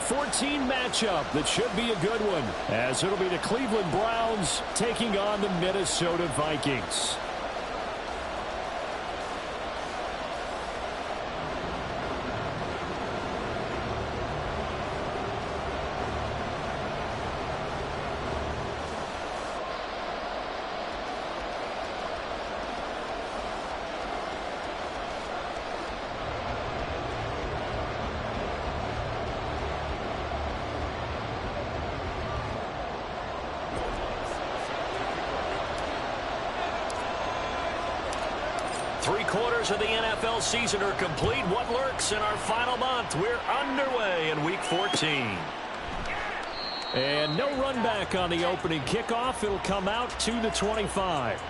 14 matchup that should be a good one, as it'll be the Cleveland Browns taking on the Minnesota Vikings. Three-quarters of the NFL season are complete. What lurks in our final month? We're underway in Week 14. And no run back on the opening kickoff. It'll come out to the 25.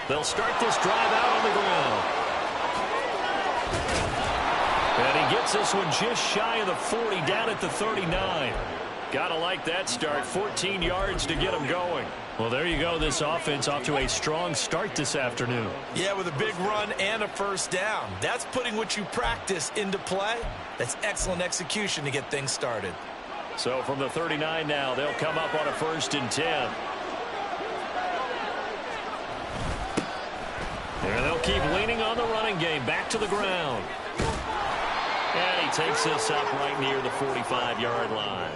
They'll start this drive out on the ground. And he gets this one just shy of the 40, down at the 39. Gotta like that start. 14 yards to get him going. Well, there you go. This offense off to a strong start this afternoon. Yeah, with a big run and a first down. That's putting what you practice into play. That's excellent execution to get things started. So from the 39 now, they'll come up on a 1st and 10. And they'll keep leaning on the running game. Back to the ground. And he takes this up right near the 45-yard line.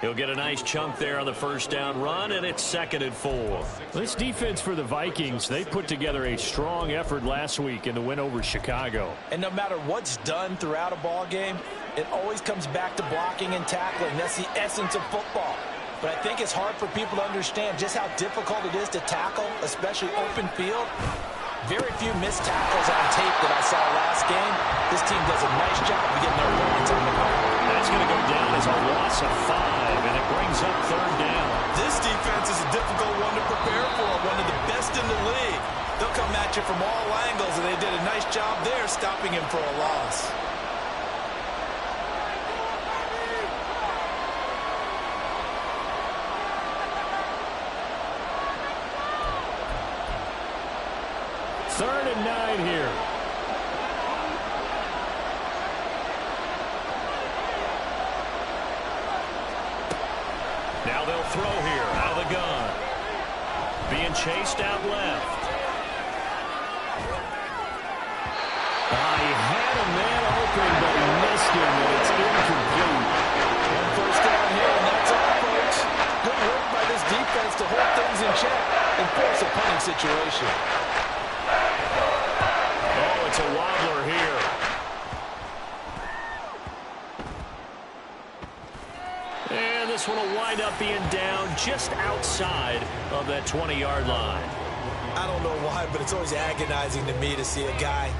He'll get a nice chunk there on the first down run, and it's 2nd and 4. This defense for the Vikings, they put together a strong effort last week in the win over Chicago. And no matter what's done throughout a ball game, it always comes back to blocking and tackling. That's the essence of football. But I think it's hard for people to understand just how difficult it is to tackle, especially open field. Very few missed tackles on tape that I saw last game. This team does a nice job of getting their opponents on the ground. That's going to go down as a loss of 5, and it brings up 3rd down. This defense is a difficult one to prepare for, one of the best in the league. They'll come at you from all angles, and they did a nice job there stopping him for a loss. Third and 9 here. Now they'll throw here out of the gun. Being chased out left. He had a man open, but he missed him, and it's incomplete. One first down here, and that's all, folks. Good work by this defense to hold things in check and force a punting situation. It's a wobbler here. And this one will wind up being down just outside of that 20-yard line. I don't know why, but it's always agonizing to me to see a guy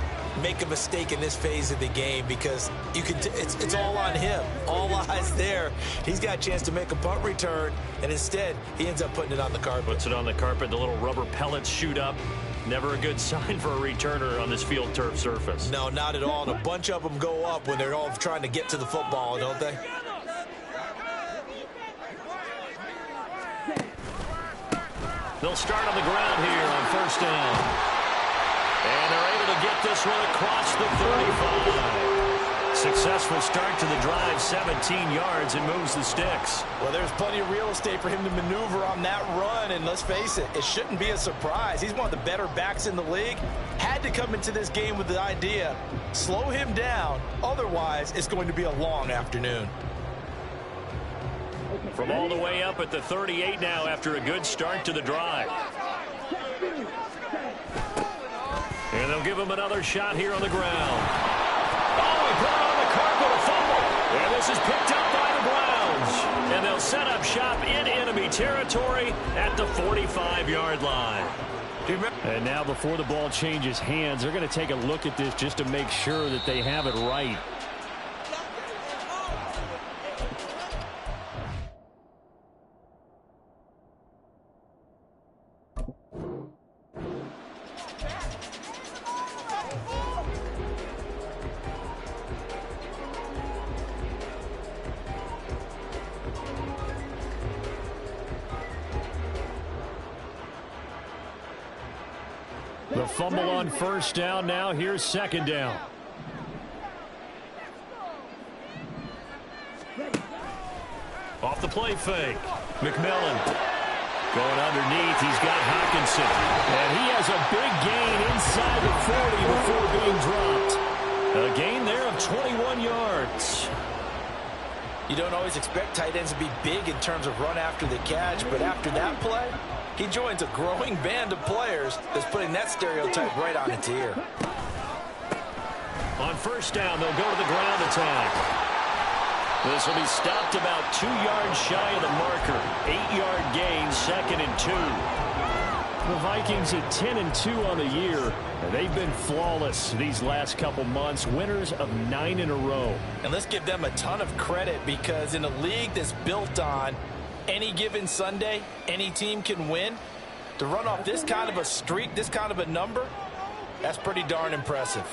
make a mistake in this phase of the game, because you can it's all on him. All eyes there. He's got a chance to make a punt return, and instead he ends up putting it on the carpet. Puts it on the carpet. The little rubber pellets shoot up. Never a good sign for a returner on this field turf surface. No, not at all. And a bunch of them go up when they're all trying to get to the football, don't they? They'll start on the ground here on 1st down. And they're able to get this one across the 35. Successful start to the drive, 17 yards, and moves the sticks. Well, there's plenty of real estate for him to maneuver on that run, and let's face it, it shouldn't be a surprise. He's one of the better backs in the league. Had to come into this game with the idea, slow him down, otherwise it's going to be a long afternoon. From all the way up at the 38 now after a good start to the drive. And they'll give him another shot here on the ground. Oh, he put it on the carpet, a fumble. And this is picked up by the Browns. And they'll set up shop in enemy territory at the 45-yard line. And now before the ball changes hands, they're going to take a look at this just to make sure that they have it right. The fumble on first down. Now here's second down. Off the play fake. McMillan going underneath. He's got Hockenson. And he has a big gain inside the 40 before being dropped. A gain there of 21 yards. You don't always expect tight ends to be big in terms of run after the catch, but after that play, he joins a growing band of players that's putting that stereotype right on its ear. On first down, they'll go to the ground attack. This will be stopped about 2 yards shy of the marker. 8-yard gain, 2nd and 2. The Vikings at 10-2 on the year. And they've been flawless these last couple months. Winners of 9 in a row. And let's give them a ton of credit, because in a league that's built on any given Sunday, any team can win. To run off this kind of a streak, this kind of a number, that's pretty darn impressive.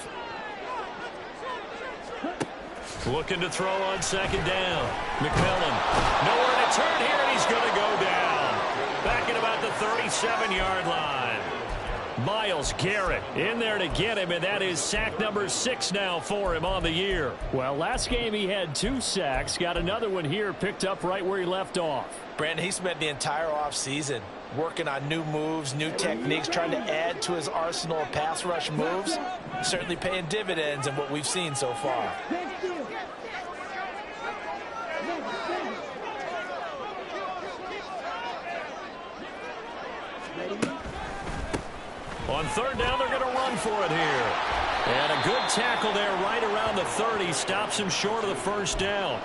Looking to throw on second down. McMillan. Nowhere to turn here, and he's going to go down. Back at about the 37-yard line. Myles Garrett in there to get him, and that is sack number 6 now for him on the year. Well, last game he had 2 sacks. Got another one here, picked up right where he left off. Brandon, he spent the entire offseason working on new moves, new techniques, trying to add to his arsenal of pass rush moves. Certainly paying dividends in what we've seen so far. On third down, they're going to run for it here. And a good tackle there right around the 30. Stops him short of the first down.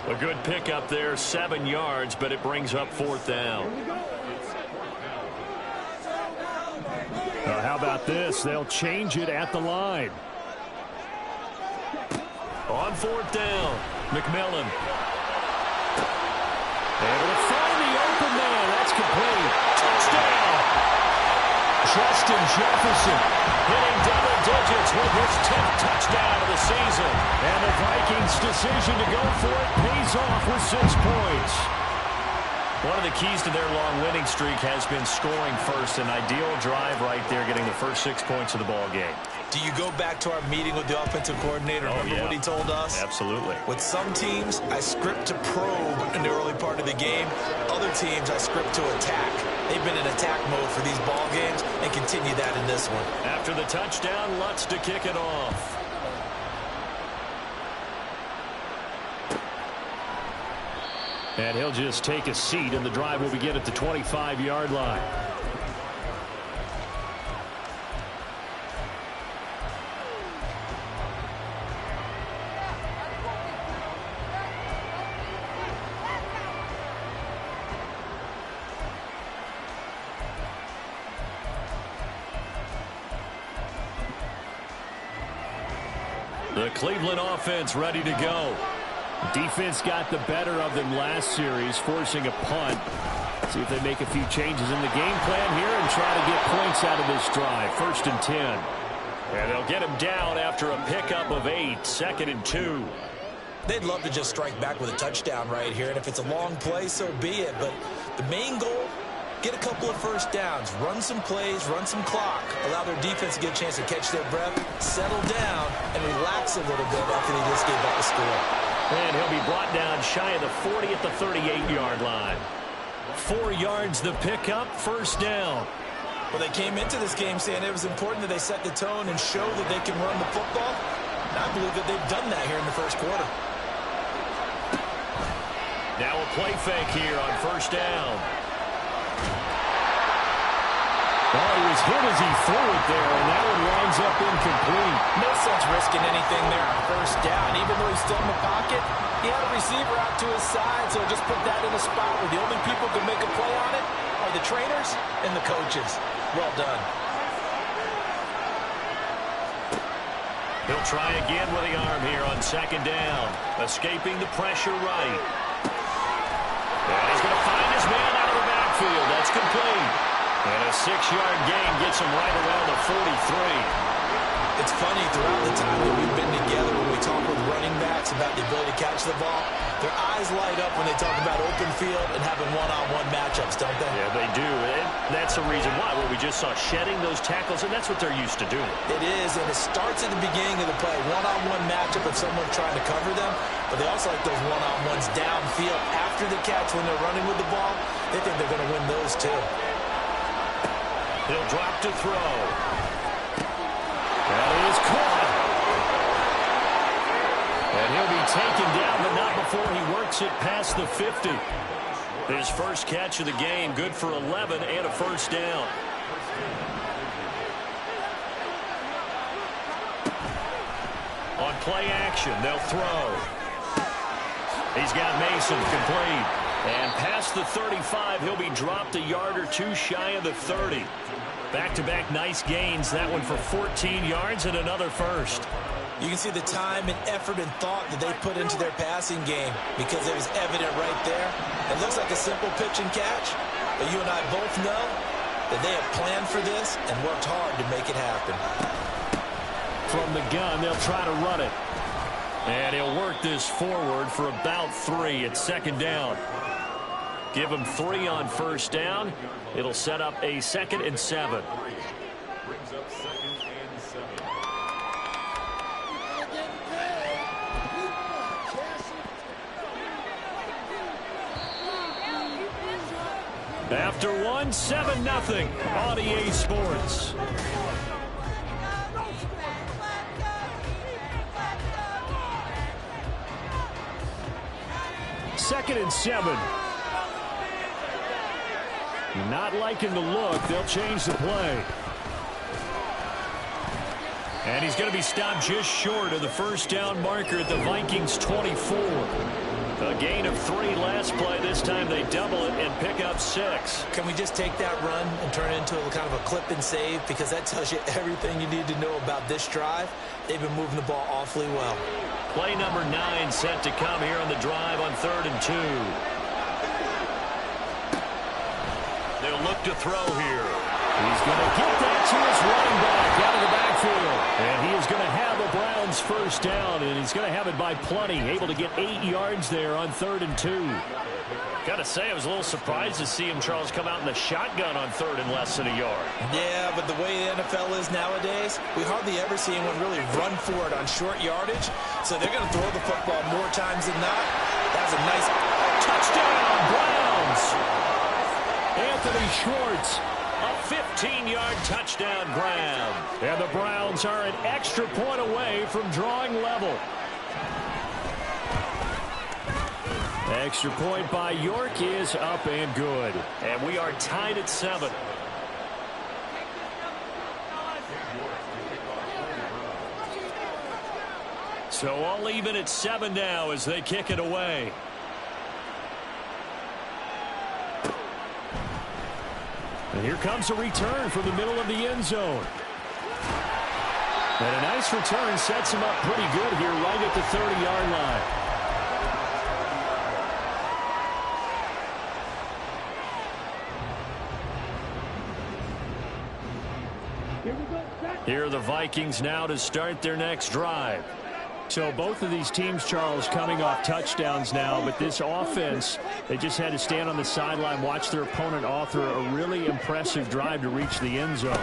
A good pickup there, 7 yards, but it brings up fourth down. How about this? They'll change it at the line. On fourth down, McMillan. Able to find the open man. That's complete. Touchdown! Justin Jefferson hitting double digits with his 10th touchdown of the season. And the Vikings' decision to go for it pays off with 6 points. One of the keys to their long winning streak has been scoring first. An ideal drive right there, getting the first 6 points of the ball game. Do you go back to our meeting with the offensive coordinator? Remember what he told us? Absolutely. With some teams, I script to probe in the early part of the game. Other teams, I script to attack. They've been in attack mode for these ball games and continue that in this one. After the touchdown, Lutz to kick it off. And he'll just take a seat, and the drive will begin at the 25-yard line. The Cleveland offense ready to go. Defense got the better of them last series, forcing a punt. See if they make a few changes in the game plan here and try to get points out of this drive. 1st and 10. And they'll get him down after a pickup of 8. 2nd and 2. They'd love to just strike back with a touchdown right here, and if it's a long play, so be it. But the main goal, get a couple of first downs, run some plays, run some clock, allow their defense to get a chance to catch their breath, settle down, and relax a little bit after they just gave up the score. And he'll be brought down shy of the 40 at the 38-yard line. 4 yards the pickup, first down. Well, they came into this game saying it was important that they set the tone and show that they can run the football. And I believe that they've done that here in the first quarter. Now a play fake here on first down. Well, he was hit as he threw it there, and that one winds up incomplete. No sense risking anything there on first down. Even though he's still in the pocket, he had a receiver out to his side, so just put that in a spot where the only people who can make a play on it are the trainers and the coaches. Well done. He'll try again with the arm here on second down. Escaping the pressure right. And he's going to find his man out of the backfield. That's complete. And a 6-yard gain gets him right around the 43. It's funny, throughout the time that we've been together, when we talk with running backs about the ability to catch the ball, their eyes light up when they talk about open field and having one-on-one matchups, don't they? Yeah, they do. That's the reason why. Well, we just saw shedding those tackles, and that's what they're used to doing. It is, and it starts at the beginning of the play. One-on-one matchup with someone trying to cover them, but they also like those one-on-ones downfield after the catch when they're running with the ball. They think they're going to win those too. He'll drop to throw. That is caught. And he'll be taken down, but not before he works it past the 50. His first catch of the game, good for 11 and a first down. On play action, they'll throw. He's got Mason complete. And past the 35, he'll be dropped a yard or two shy of the 30. Back-to-back nice gains, that one for 14 yards and another first. You can see the time and effort and thought that they put into their passing game because it was evident right there. It looks like a simple pitch and catch, but you and I both know that they have planned for this and worked hard to make it happen. From the gun, they'll try to run it. And he'll work this forward for about 3 at second down. Give him 3 on first down. It'll set up a 2nd and 7. After one, 7-0 on EA Sports. Second and 7. Not liking the look. They'll change the play. And he's going to be stopped just short of the first down marker at the Vikings 24. A gain of 3 last play. This time they double it and pick up 6. Can we just take that run and turn it into a kind of a clip and save? Because that tells you everything you need to know about this drive. They've been moving the ball awfully well. Play number 9 set to come here on the drive on 3rd and 2. They'll look to throw here. He's going to get that to his running back out of the backfield. And he is going to have the Browns first down, and he's going to have it by plenty. Able to get 8 yards there on 3rd and 2. Got to say, I was a little surprised to see him, Charles, come out in the shotgun on 3rd and less than a yard. Yeah, but the way the NFL is nowadays, we hardly ever see anyone really run for it on short yardage. So they're going to throw the football more times than not. That's a nice touchdown, Browns. Anthony Schwartz. A 15-yard touchdown grab. And the Browns are an extra point away from drawing level. Extra point by York is up and good. And we are tied at 7. So all even at 7 now as they kick it away. And here comes a return from the middle of the end zone. And a nice return sets him up pretty good here right at the 30-yard line. Here are the Vikings now to start their next drive. So both of these teams, Charles, coming off touchdowns now, but this offense, they just had to stand on the sideline, watch their opponent author a really impressive drive to reach the end zone.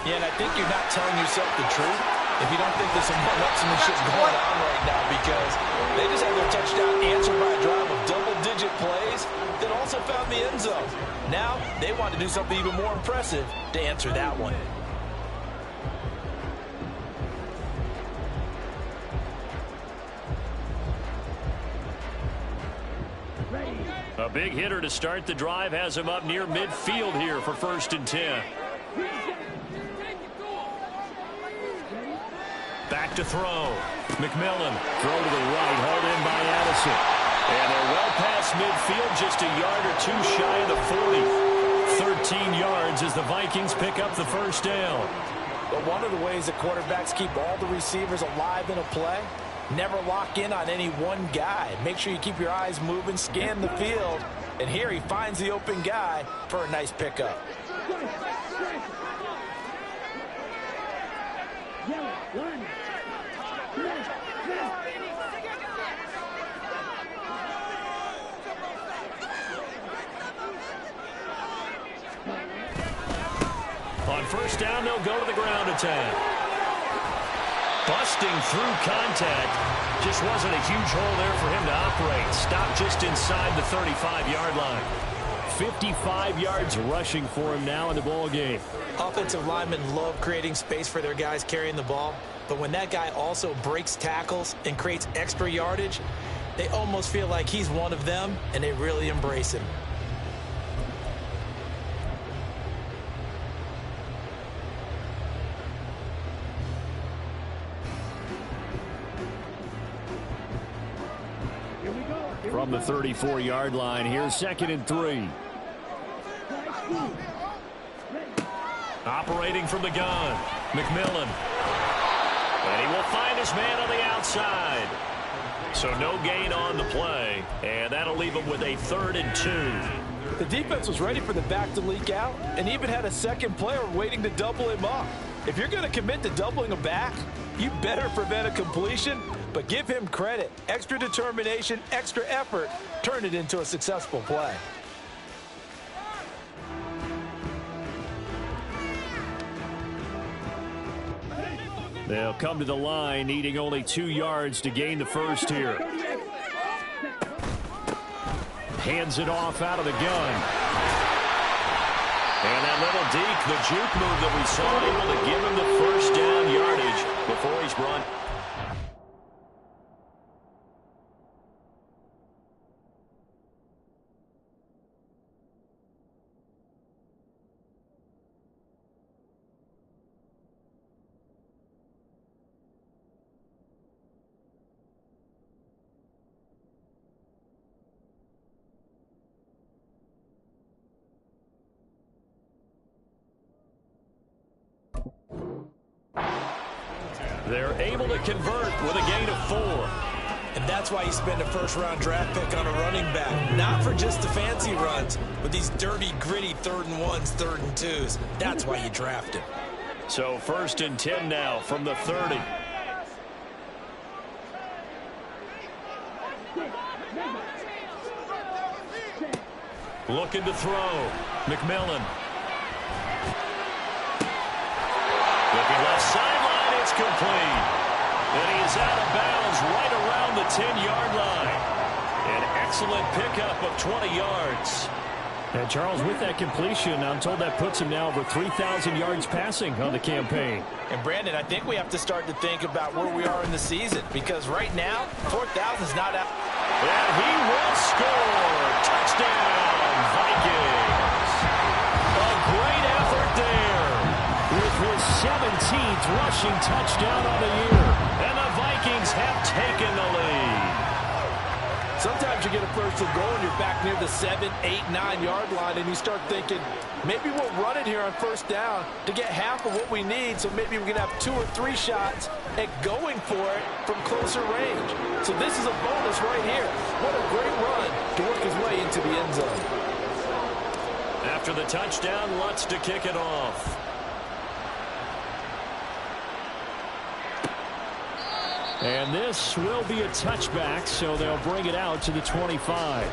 Yeah, and I think you're not telling yourself the truth if you don't think there's some one-upsmanship going on right now, because they just had their touchdown answered by a drive of double-digit plays that also found the end zone. Now they want to do something even more impressive to answer that one. A big hitter to start the drive has him up near midfield here for 1st and 10. Back to throw. McMillan. Throw to the right, hauled in by Addison. And they're well past midfield, just a yard or 2 shy of the 40. 13 yards as the Vikings pick up the first down. But one of the ways that quarterbacks keep all the receivers alive in a play, never lock in on any one guy. Make sure you keep your eyes moving, scan the field, and here he finds the open guy for a nice pickup. On first down, they'll go to the ground attack. Busting through contact. Just wasn't a huge hole there for him to operate. Stopped just inside the 35-yard line. 55 yards rushing for him now in the ball game. Offensive linemen love creating space for their guys carrying the ball, but when that guy also breaks tackles and creates extra yardage, they almost feel like he's one of them, and they really embrace him. From the 34-yard line, here's 2nd and 3. Operating from the gun, McMillan. And he will find his man on the outside. So no gain on the play, and that'll leave him with a 3rd and 2. The defense was ready for the back to leak out and even had a second player waiting to double him up. If you're going to commit to doubling a back, you better prevent a completion, but give him credit. Extra determination, extra effort, turn it into a successful play. They'll come to the line, needing only 2 yards to gain the first here. Hands it off out of the gun. And that little deke, the juke move that we saw, able to give him the first down yardage before he's run. They're able to convert with a gain of 4. And that's why you spend a first-round draft pick on a running back. Not for just the fancy runs, but these dirty, gritty 3rd and 1s, 3rd and 2s. That's why you draft him. So 1st and 10 now from the 30. Looking to throw. McMillan. Looking left sideline. It's complete. And he is out of bounds right around the 10-yard line. An excellent pickup of 20 yards. And Charles, with that completion, I'm told that puts him now over 3,000 yards passing on the campaign. And Brandon, I think we have to start to think about where we are in the season, because right now, 4,000 is not out. And he will score. Touchdown, Vikings. A great effort there. With his 17th rushing touchdown on the year. And the Vikings have taken the lead. Sometimes you get a first and goal and you're back near the 7, 8, 9-yard line, and you start thinking, maybe we'll run it here on first down to get half of what we need, so maybe we can have 2 or 3 shots at going for it from closer range. So this is a bonus right here. What a great run to work his way into the end zone. After the touchdown, Lutz to kick it off. And this will be a touchback, so they'll bring it out to the 25.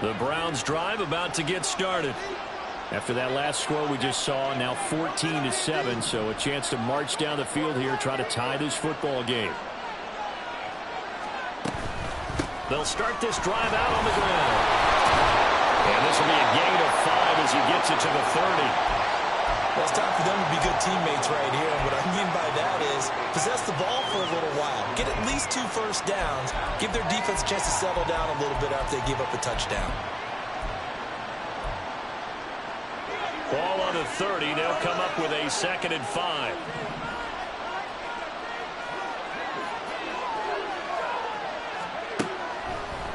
The Browns drive about to get started. After that last score we just saw, now 14-7, so a chance to march down the field here, try to tie this football game. They'll start this drive out on the ground. And this will be a gain of 5 as he gets it to the 30. Well, it's time for them to be good teammates right here. And what I mean by that is possess the ball for a little while. Get at least 2 first downs. Give their defense a chance to settle down a little bit after they give up a touchdown. Ball on the 30. They'll come up with a 2nd and 5.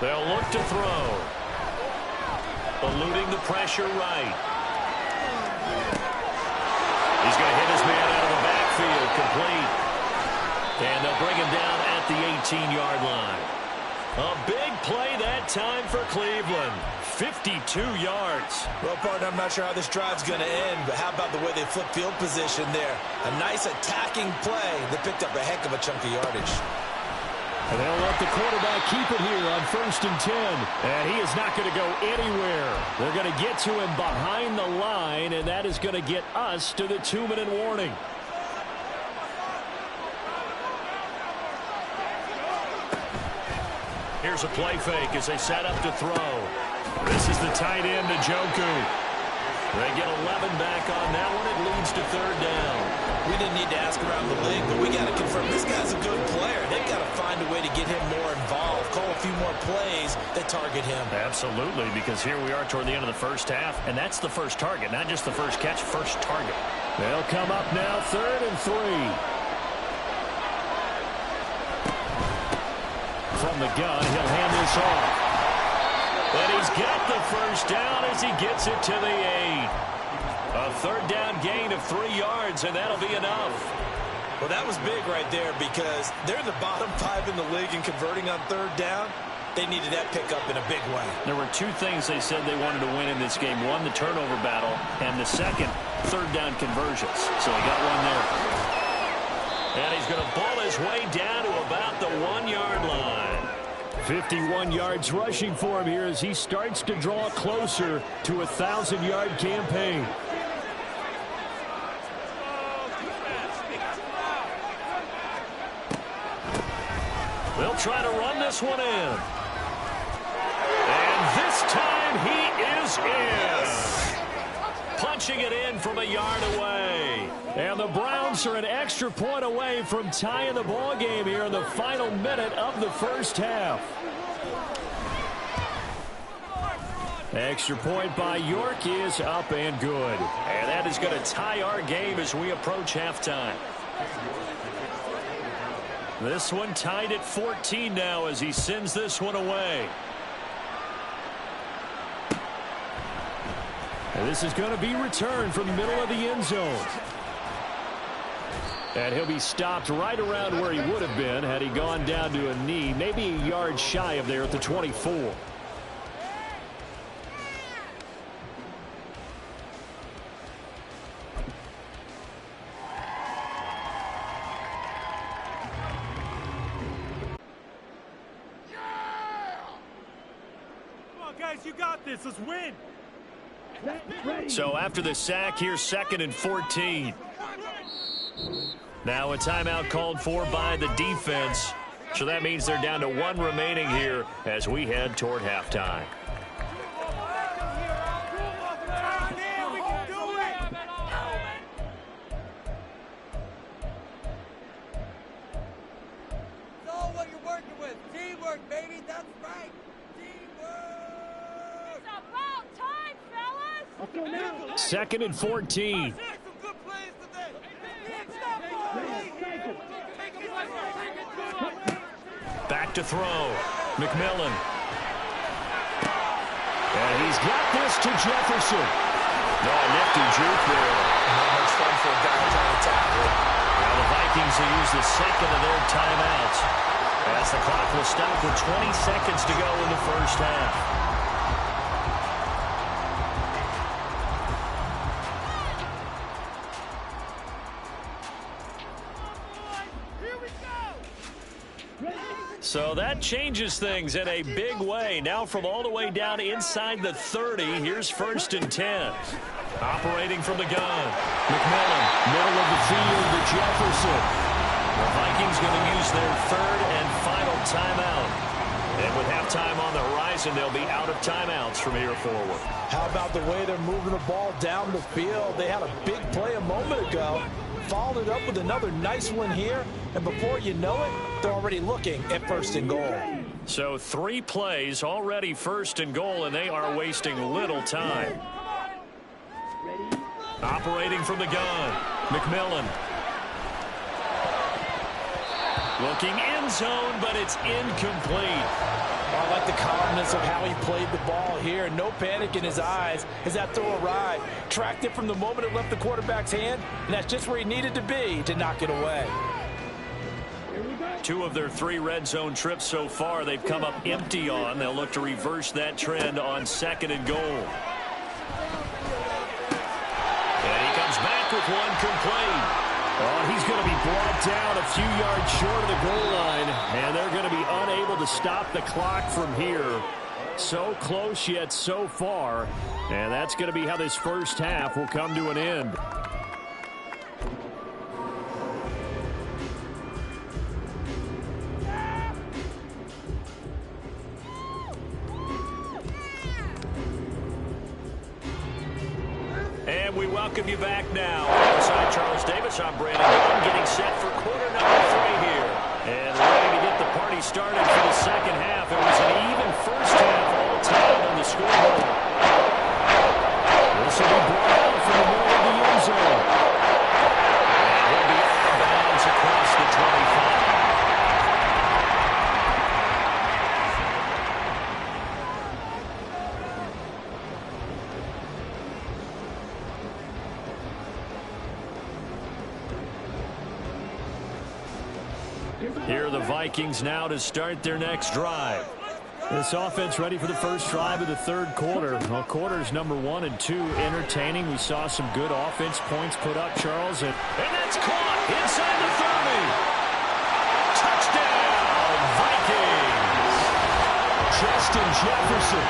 They'll look to throw. Eluding the pressure right. He's going to hit his man out of the backfield, complete. And they'll bring him down at the 18-yard line. A big play that time for Cleveland. 52 yards. Well, partner, I'm not sure how this drive's going to end, but how about the way they flip field position there? A nice attacking play that picked up a heck of a chunk of yardage. And they'll let the quarterback keep it here on 1st and 10. And he is not going to go anywhere. They're going to get to him behind the line, and that is going to get us to the 2-minute warning. Here's a play fake as they set up to throw. This is the tight end, Njoku. They get 11 back on that one. It leads to 3rd down. We didn't need to ask around the league, but we got to confirm this guy's a good player. They've got to find a way to get him more involved, call a few more plays that target him. Absolutely, because here we are toward the end of the first half, and that's the first target, not just the first catch, first target. They'll come up now 3rd and 3. From the gun, he'll hand this off. And he's got the first down as he gets it to the 8. A 3rd down gain of 3 yards, and that'll be enough. Well, that was big right there because they're in the bottom 5 in the league in converting on 3rd down. They needed that pickup in a big way. There were 2 things they said they wanted to win in this game. One, the turnover battle, and the second, 3rd down conversions. So he got one there. And he's going to ball his way down to about the 1-yard line. 51 yards rushing for him here as he starts to draw closer to a 1,000-yard campaign. They'll try to run this one in. And this time he is in. Punching it in from a yard away. And the Browns are an extra point away from tying the ball game here in the final minute of the first half. Extra point by York is up and good. And that is going to tie our game as we approach halftime. This one tied at 14 now as he sends this one away. And this is going to be returned from the middle of the end zone. And he'll be stopped right around where he would have been had he gone down to a knee, maybe a yard shy of there at the 24. Guys, you got this. Let's win. So after the sack, here's 2nd and 14. Now a timeout called for by the defense. So that means they're down to 1 remaining here as we head toward halftime. What you're working with. Teamwork, baby. That's right. Teamwork. It's about time, fellas. 2nd and 14. Back to throw. McMillan. And he's got this to Jefferson. No, nifty juke there. Not much fun for a guy trying to tackle. Now the Vikings will use the 2nd of their timeouts as the clock will stop with 20 seconds to go in the first half. So that changes things in a big way. Now from all the way down inside the 30, here's 1st and 10. Operating from the gun. McMillan, Middle of the field to Jefferson. the Vikings going to use their 3rd and final timeout. And with halftime on the horizon, they'll be out of timeouts from here forward. How about the way they're moving the ball down the field? They had a big play a moment ago. Followed it up with another nice one here. And before you know it, they're already looking at 1st and goal. So 3 plays already 1st and goal, and they are wasting little time. Operating from the gun, McMillan. Looking end zone, but it's incomplete. I like the calmness of how he played the ball here. No panic in his eyes as that throw arrived. Tracked it from the moment it left the quarterback's hand, and that's just where he needed to be to knock it away. 2 of their 3 red zone trips so far they've come up empty on. They'll look to reverse that trend on 2nd and goal. And he comes back with one complete. Oh, he's going to be brought down a few yards short of the goal line, and they're going to be unable to stop the clock from here. So close yet so far, and that's going to be how this first half will come to an end. And we welcome you back now. Alongside Charles Davis, I'm Brandon Gunn, getting set for quarter number 3 here. And ready to get the party started for the second half. It was an even first half all time on the scoreboard. This will be brought out from the middle of the end zone. And he'll be out of bounds across the 25. Here are the Vikings now to start their next drive. This offense ready for the first drive of the third quarter. Well, quarters number 1 and 2 entertaining. We saw some good offense points put up, Charles. And that's caught inside the 30. Touchdown, Vikings. Justin Jefferson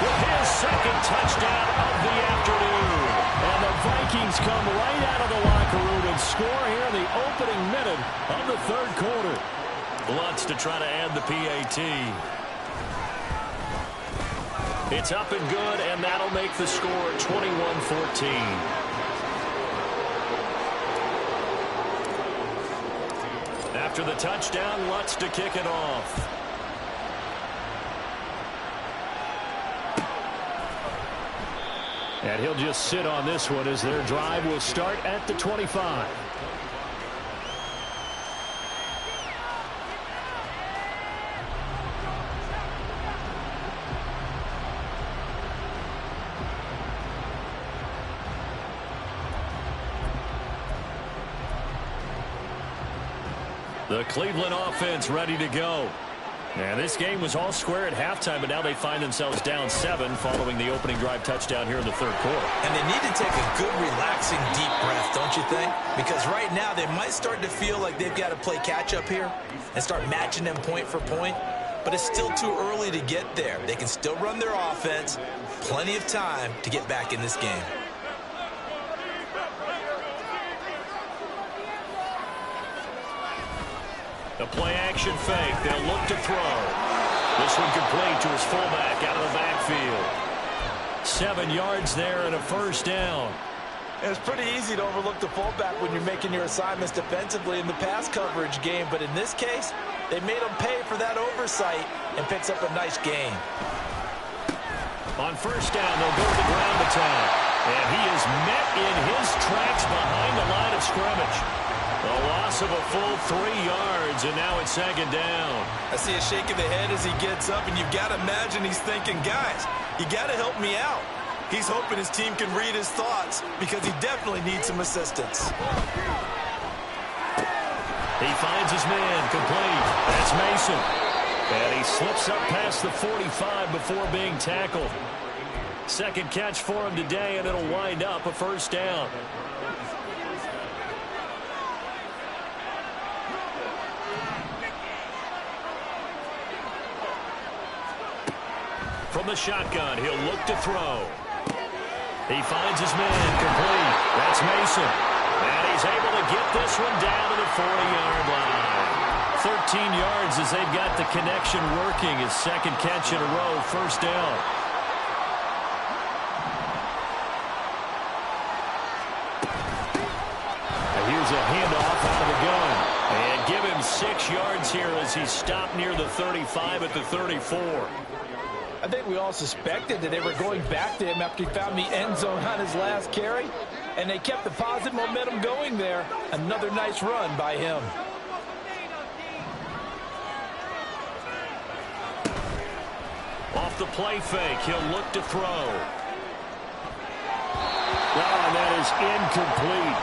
with his second touchdown of the afternoon. And the Vikings come right out of the locker room and score here in the opening minute of the third quarter. Lutz to try to add the PAT. It's up and good, and that'll make the score 21-14. After the touchdown, Lutz to kick it off. And he'll just sit on this one as their drive will start at the 25. The Cleveland offense ready to go. And this game was all square at halftime, but now they find themselves down 7 following the opening drive touchdown here in the third quarter. And they need to take a good, relaxing, deep breath, don't you think? Because right now they might start to feel like they've got to play catch-up here and start matching them point for point. But it's still too early to get there. They can still run their offense. Plenty of time to get back in this game. A play-action fake. They'll look to throw. This one complete to his fullback out of the backfield. 7 yards there and a first down. And it's pretty easy to overlook the fullback when you're making your assignments defensively in the pass coverage game. But in this case, they made him pay for that oversight and picks up a nice gain. On first down, they'll go to the ground attack. And he is met in his tracks behind the line of scrimmage. A loss of a full 3 yards, and now it's second down. I see a shake of the head as he gets up, and you've got to imagine he's thinking, guys, you got to help me out. He's hoping his team can read his thoughts because he definitely needs some assistance. He finds his man complete. That's Mason. And he slips up past the 45 before being tackled. Second catch for him today, and it'll wind up a first down. From the shotgun, he'll look to throw. He finds his man complete. That's Mason. And he's able to get this one down to the 40-yard line. 13 yards as they've got the connection working. His second catch in a row, first down. And here's a handoff out of the gun. And give him 6 yards here as he stopped near the 35 at the 34. I think we all suspected that they were going back to him after he found the end zone on his last carry, and they kept the positive momentum going there. Another nice run by him. Off the play fake, he'll look to throw. Well, and that is incomplete.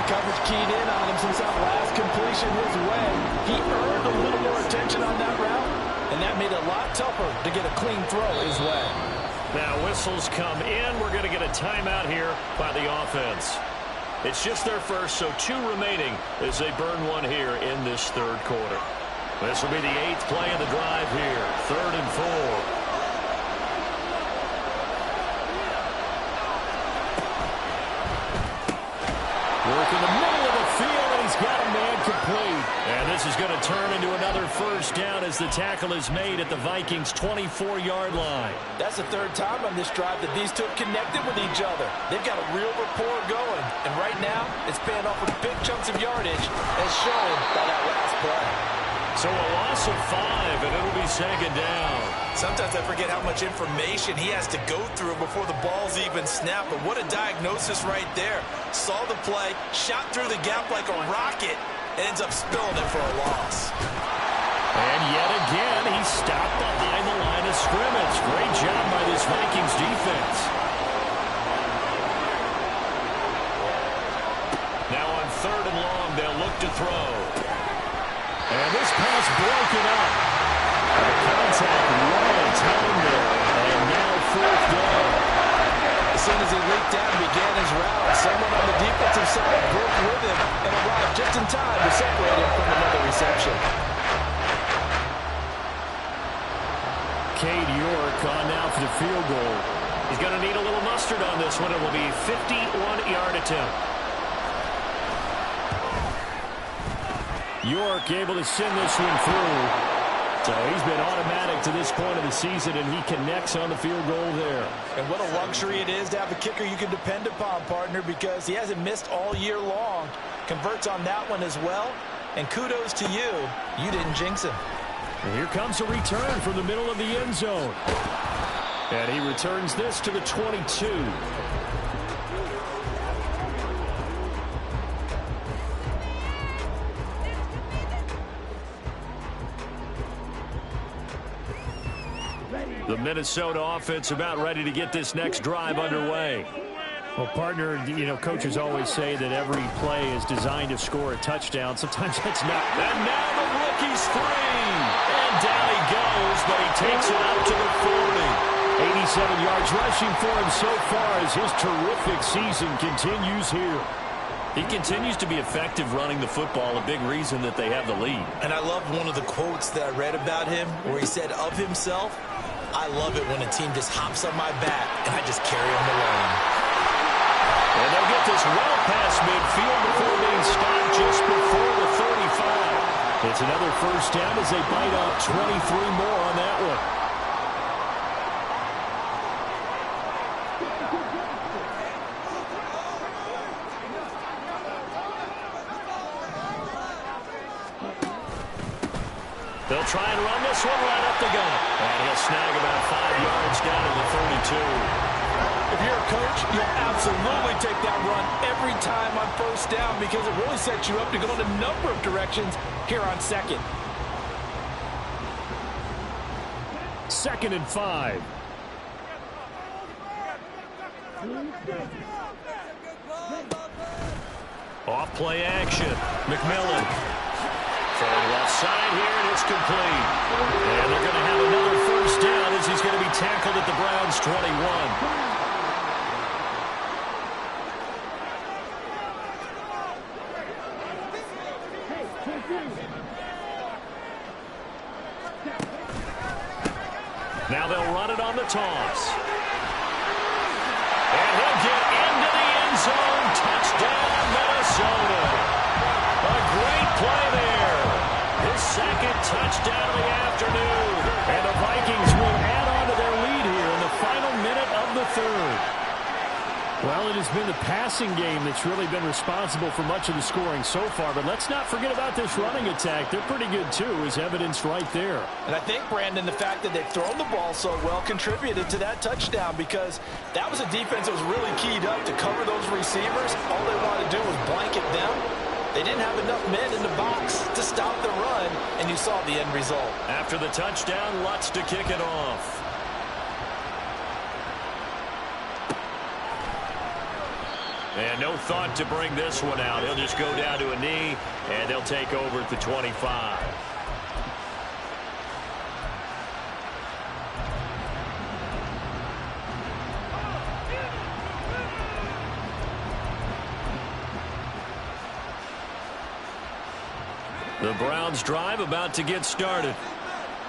The coverage keyed in on him since that last completion his way. He earned a little more attention on that route, and that made it a lot tougher to get a clean throw his way. Now whistles come in. We're going to get a timeout here by the offense. It's just their first, so 2 remaining as they burn one here in this third quarter. This will be the 8th play of the drive here. 3rd and 4. Work in the middle of the field, and he's got a man complete. And this is going to turn into another first down as the tackle is made at the Vikings' 24-yard line. That's the 3rd time on this drive that these two have connected with each other. They've got a real rapport going. And right now, it's paying off with big chunks of yardage, as shown by that last play. So a loss of 5, and it'll be 2nd down. Sometimes I forget how much information he has to go through before the ball's even snapped. But what a diagnosis right there. Saw the play, shot through the gap like a rocket, and ends up spilling it for a loss. And yet again, he's stopped behind the line of scrimmage. Great job by this Vikings defense. Now on 3rd and long, they'll look to throw. And this pass broken up. Contact right time there. And now 4th down. As soon as he leaked out and began his route, someone on the defensive side broke with him and arrived just in time to separate him from another reception. Cade York on now for the field goal. He's going to need a little mustard on this one. It will be a 51-yard attempt. York able to send this one through. So he's been automatic to this point of the season, and he connects on the field goal there. And what a luxury it is to have a kicker you can depend upon, partner, because he hasn't missed all year long. Converts on that one as well. And kudos to you. You didn't jinx him. And here comes a return from the middle of the end zone. And he returns this to the 22. The Minnesota offense about ready to get this next drive underway. Well, partner, coaches always say that every play is designed to score a touchdown. Sometimes that's not. And now the rookie's free. And down he goes, but he takes it up to the 40. 87 yards rushing for him so far as his terrific season continues here. He continues to be effective running the football, a big reason that they have the lead. And I love one of the quotes that I read about him where he said of himself, "I love it when a team just hops on my back and I just carry them along." And they'll get this well past midfield before being stopped just before the 35. It's another first down as they bite off 23 more on that one. They'll try and run this one right up the gut. And he'll snag about 5 yards down to the 32. If you're a coach, you'll absolutely take that run every time on first down because it really sets you up to go in a number of directions here on 2nd. 2nd and 5. Off play action. McMillan. Throwing left side here, and it's complete. And they're going to have another first down as he's going to be tackled at the Browns' 21. Now they'll run it on the toss. And he'll get into the end zone. Touchdown, Minnesota. A great play there. His 2nd touchdown of the afternoon. And the Vikings will add on to their lead here in the final minute of the 3rd. Well, it has been the passing game that's really been responsible for much of the scoring so far. But let's not forget about this running attack. They're pretty good, too, as evidenced right there. And I think, Brandon, the fact that they've thrown the ball so well contributed to that touchdown because that was a defense that was really keyed up to cover those receivers. All they wanted to do was blanket them. They didn't have enough men in the box to stop the run, and you saw the end result. After the touchdown, Lutz to kick it off. And no thought to bring this one out. He'll just go down to a knee, and they'll take over at the 25. The Browns drive about to get started.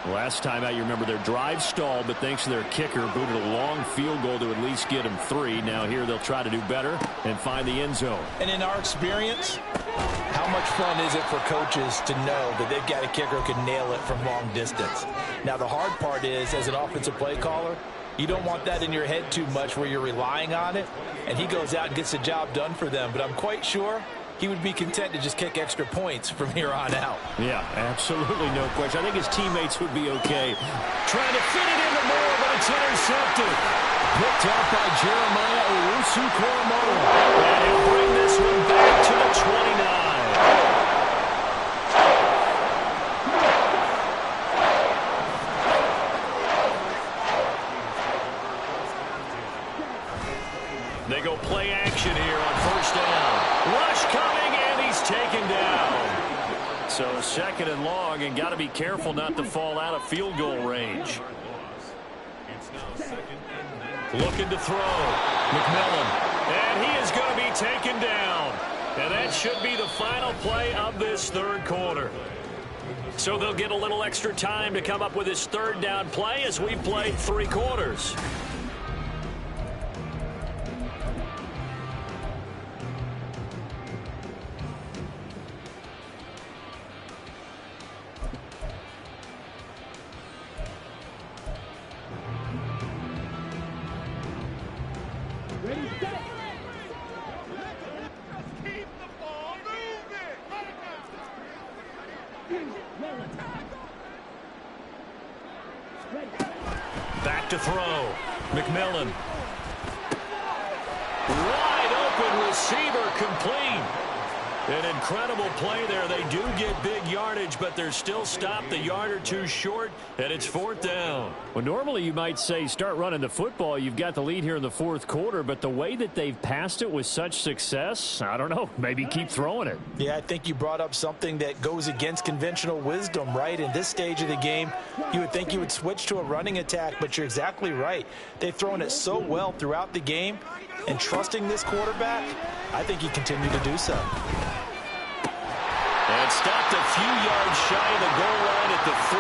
Last time out, you remember their drive stalled, but thanks to their kicker, booted a long field goal to at least get him 3. Now here they'll try to do better and find the end zone. And in our experience, how much fun is it for coaches to know that they've got a kicker who can nail it from long distance? Now, the hard part is, as an offensive play caller, you don't want that in your head too much where you're relying on it, and he goes out and gets the job done for them. But I'm quite sure he would be content to just kick extra points from here on out. Yeah, absolutely no question. I think his teammates would be okay. Trying to fit it into Moore, but it's intercepted. Picked up by Jeremiah Owusu-Koramoah. And he'll bring this one back to the 29. They go play action here on first down. Rush coming, and he's taken down. So 2nd and long, and got to be careful not to fall out of field goal range. Looking to throw. McMillan. And he is going to be taken down. And that should be the final play of this third quarter. So they'll get a little extra time to come up with this third down play as we've played 3 quarters. Back to throw. McMillan. Wide open receiver, complete. An incredible play there. They do get big yardage, but they're still stopped a yard or 2 short, and it's 4th down. Well, normally you might say start running the football. You've got the lead here in the 4th quarter, but the way that they've passed it with such success, I don't know, maybe keep throwing it. Yeah, I think you brought up something that goes against conventional wisdom, right? In this stage of the game, you would think you would switch to a running attack, but you're exactly right. They've thrown it so well throughout the game, and trusting this quarterback, I think you continue to do so. And stopped a few yards shy of the goal line at the 3.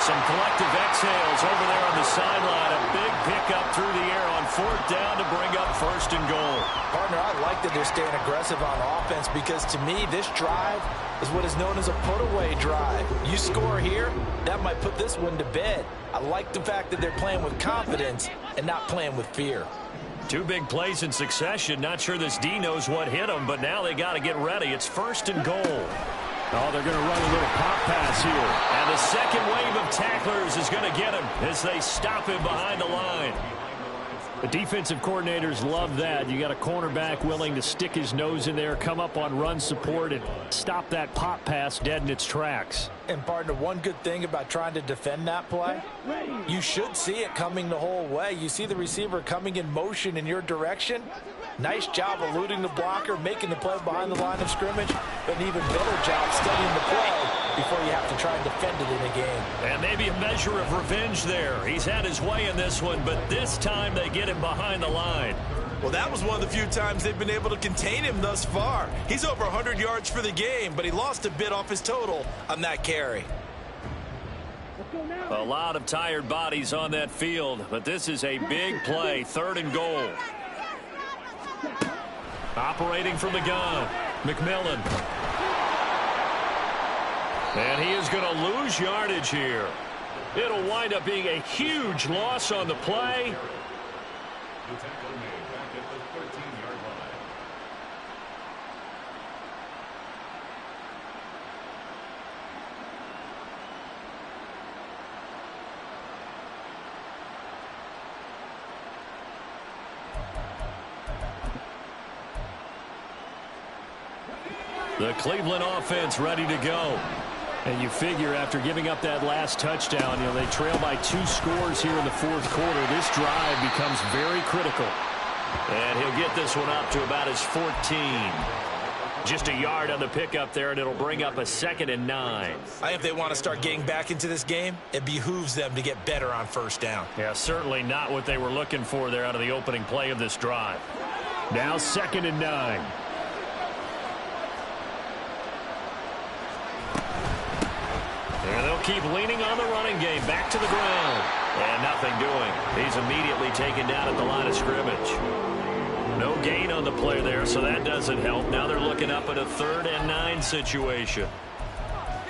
Some collective exhales over there on the sideline. A big pickup through the air on 4th down to bring up 1st and goal. Partner, I like that they're staying aggressive on offense because to me, this drive is what is known as a put-away drive. You score here, that might put this one to bed. I like the fact that they're playing with confidence and not playing with fear. 2 big plays in succession. Not sure this D knows what hit them, but now they got to get ready. It's 1st and goal. Oh, they're going to run a little pop pass here. And the second wave of tacklers is going to get him as they stop him behind the line. The defensive coordinators love that. You got a cornerback willing to stick his nose in there, come up on run support, and stop that pop pass dead in its tracks. And, partner, one good thing about trying to defend that play, you should see it coming the whole way. You see the receiver coming in motion in your direction. Nice job eluding the blocker, making the play behind the line of scrimmage, but an even better job studying the play before you have to try and defend it in a game. And maybe a measure of revenge there. He's had his way in this one, but this time they get him behind the line. Well, that was one of the few times they've been able to contain him thus far. He's over 100 yards for the game, but he lost a bit off his total on that carry. A lot of tired bodies on that field, but this is a big play, 3rd and goal. Operating from the gun, McMillan. And he is going to lose yardage here. It'll wind up being a huge loss on the play. The Cleveland offense ready to go. And you figure after giving up that last touchdown, they trail by 2 scores here in the 4th quarter. This drive becomes very critical. And he'll get this one up to about his 14. Just a yard on the pickup there, and it'll bring up a 2nd and 9. I think if they want to start getting back into this game, it behooves them to get better on 1st down. Yeah, certainly not what they were looking for there out of the opening play of this drive. Now 2nd and 9. They'll keep leaning on the running game. Back to the ground. And nothing doing. He's immediately taken down at the line of scrimmage. No gain on the play there, so that doesn't help. Now they're looking up at a 3rd and 9 situation.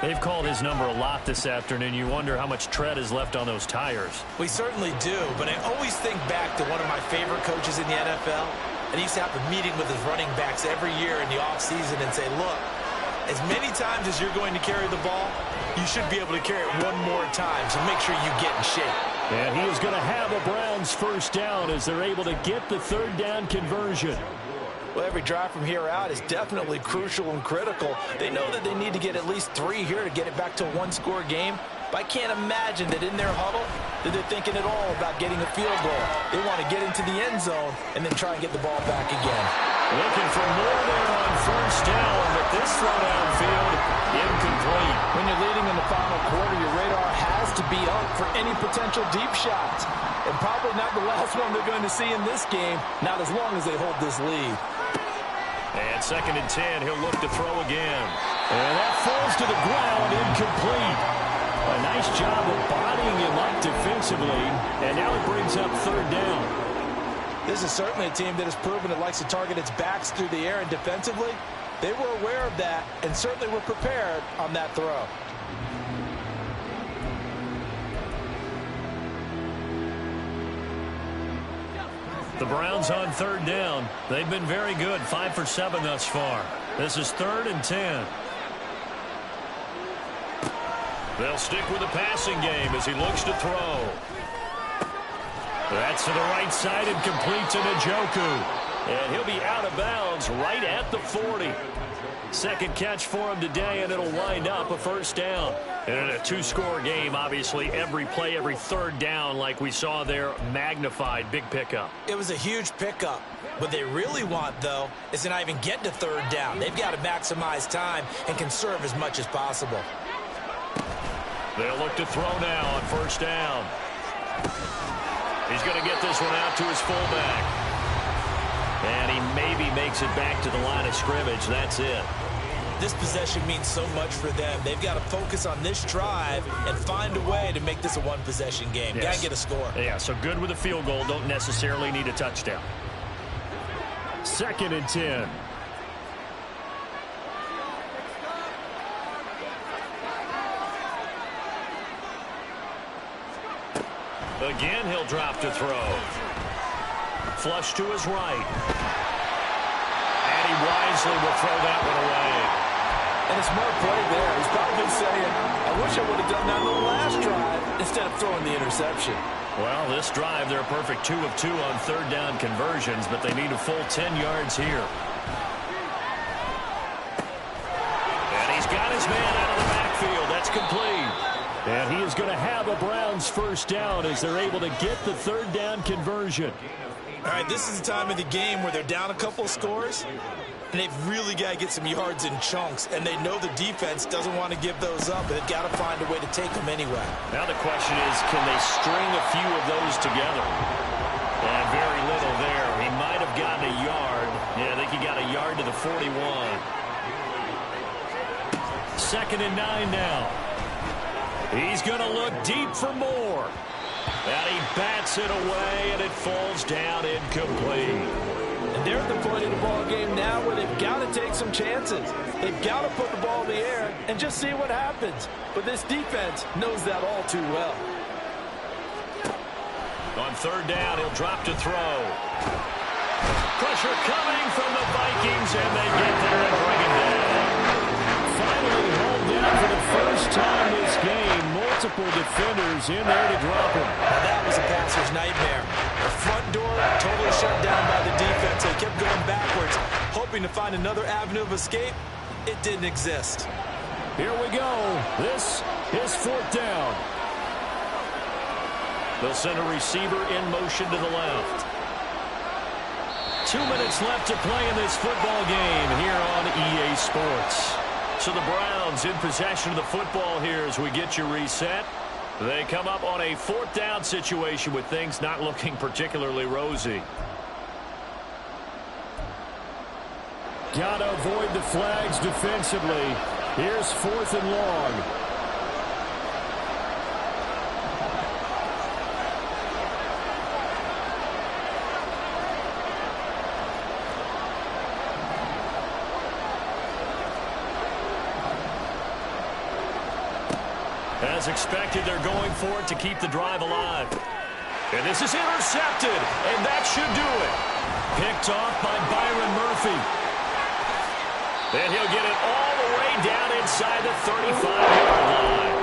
They've called his number a lot this afternoon. You wonder how much tread is left on those tires. We certainly do, but I always think back to one of my favorite coaches in the NFL. And he used to have a meeting with his running backs every year in the offseason and say, look, as many times as you're going to carry the ball, you should be able to carry it one more time, so make sure you get in shape. And he is going to have a Browns first down as they're able to get the 3rd down conversion. Well, every drive from here out is definitely crucial and critical. They know that they need to get at least 3 here to get it back to a 1-score game. But I can't imagine that in their huddle that they're thinking at all about getting a field goal. They want to get into the end zone and then try and get the ball back again. Looking for more there on first down, but this throw downfield, incomplete. When you're leading in the final quarter, your radar has to be up for any potential deep shots. And probably not the last one they're going to see in this game, not as long as they hold this lead. And 2nd and 10, he'll look to throw again. And that falls to the ground, incomplete. A nice job of bodying him up defensively, and now it brings up 3rd down. This is certainly a team that has proven it likes to target its backs through the air, and defensively, they were aware of that and certainly were prepared on that throw. The Browns on 3rd down. They've been very good, 5 for 7 thus far. This is 3rd and 10. They'll stick with the passing game as he looks to throw. That's to the right side and complete to Njoku. And he'll be out of bounds right at the 40. 2nd catch for him today, and it'll wind up a first down. And in a 2-score game, obviously, every play, every 3rd down, like we saw there, magnified. Big pickup. It was a huge pickup. What they really want, though, is to not even get to 3rd down. They've got to maximize time and conserve as much as possible. They'll look to throw now on first down. He's going to get this one out to his fullback. And he maybe makes it back to the line of scrimmage. That's it. This possession means so much for them. They've got to focus on this drive and find a way to make this a 1-possession game. Yes. Got to get a score. Yeah, so good with a field goal. Don't necessarily need a touchdown. 2nd and 10. Again, he'll drop to throw. Flush to his right. And he wisely will throw that one away. And a smart play there. He's probably saying, I wish I would have done that on the last drive instead of throwing the interception. Well, this drive, they're a perfect 2 of 2 on 3rd down conversions, but they need a full 10 yards here. And he's got his man out of the backfield. That's complete. And he is going to have a Browns first down as they're able to get the 3rd down conversion. All right, this is the time of the game where they're down a couple of scores, and they've really got to get some yards in chunks, and they know the defense doesn't want to give those up, but they've got to find a way to take them anyway. Now the question is, can they string a few of those together? And very little there. He might have gotten a yard. Yeah, I think he got a yard to the 41. 2nd and 9 now. He's going to look deep for more. And he bats it away, and it falls down incomplete. And they're at the point in the ball game now where they've got to take some chances. They've got to put the ball in the air and just see what happens. But this defense knows that all too well. On 3rd down, he'll drop to throw. Pressure coming from the Vikings, and they get there and bring him down. Finally hauled down for the first time this game. Multiple defenders in there to drop him. Now that was a passer's nightmare. The front door totally shut down by the defense. They kept going backwards, hoping to find another avenue of escape. It didn't exist. Here we go. This is 4th down. They'll send a receiver in motion to the left. 2 minutes left to play in this football game here on EA Sports. So the Browns in possession of the football here as we get you reset. They come up on a 4th down situation with things not looking particularly rosy. Got to avoid the flags defensively. Here's 4th and long. As expected, they're going for it to keep the drive alive. And this is intercepted, and that should do it. Picked off by Byron Murphy. And he'll get it all the way down inside the 35-yard line.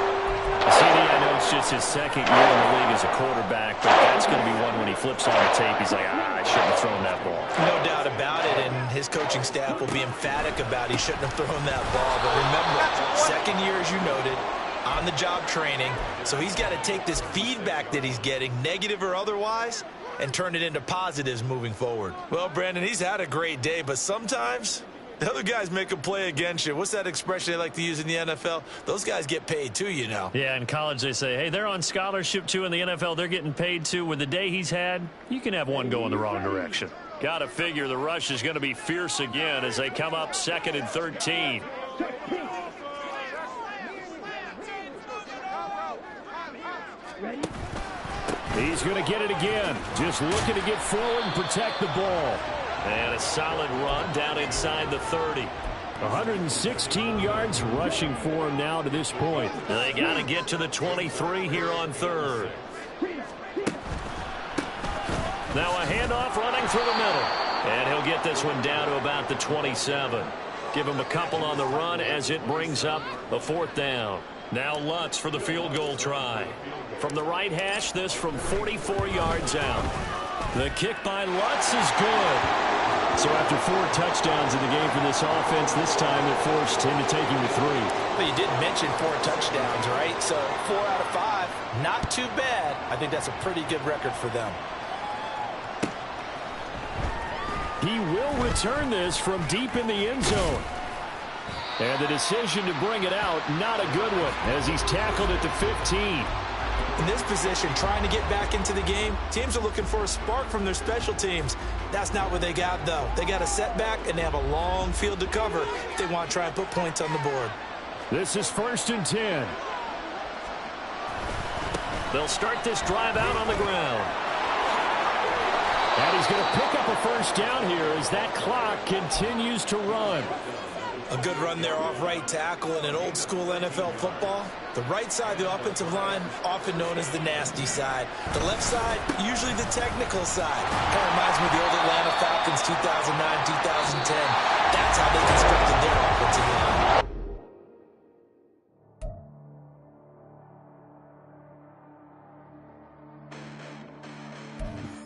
CD, I know it's just his second year in the league as a quarterback, but that's going to be one when he flips on the tape. He's like, I shouldn't have thrown that ball. No doubt about it, and his coaching staff will be emphatic about he shouldn't have thrown that ball. But remember, second year, as you noted, on-the-job training, so he's got to take this feedback that he's getting, negative or otherwise, and turn it into positives moving forward. Well, Brandon, he's had a great day, but sometimes the other guys make a play against you. What's that expression they like to use in the NFL? Those guys get paid too, you know. Yeah, in college they say, hey, they're on scholarship too. In the NFL, they're getting paid too. With the day he's had, you can have one go in the wrong direction. Got to figure the rush is going to be fierce again as they come up 2nd and 13. He's going to get it again. Just looking to get forward and protect the ball. And a solid run down inside the 30. 116 yards rushing for him now to this point. They got to get to the 23 here on 3rd. Now a handoff running through the middle. And he'll get this one down to about the 27. Give him a couple on the run as it brings up a 4th down. Now Lutz for the field goal try. From the right hash, this from 44 yards out. The kick by Lutz is good. So after 4 touchdowns in the game for this offense, this time it forced him to take him to 3. But you did mention 4 touchdowns, right? So 4 out of 5, not too bad. I think that's a pretty good record for them. He will return this from deep in the end zone. And the decision to bring it out, not a good one, as he's tackled at the 15. In this position, trying to get back into the game, teams are looking for a spark from their special teams. That's not what they got, though. They got a setback, and they have a long field to cover if they want to try and put points on the board. This is 1st and 10. They'll start this drive out on the ground. And he's going to pick up a 1st down here as that clock continues to run. A good run there off right tackle in an old-school NFL football. The right side, the offensive line, often known as the nasty side. The left side, usually the technical side. Kind of reminds me of the old Atlanta Falcons 2009-2010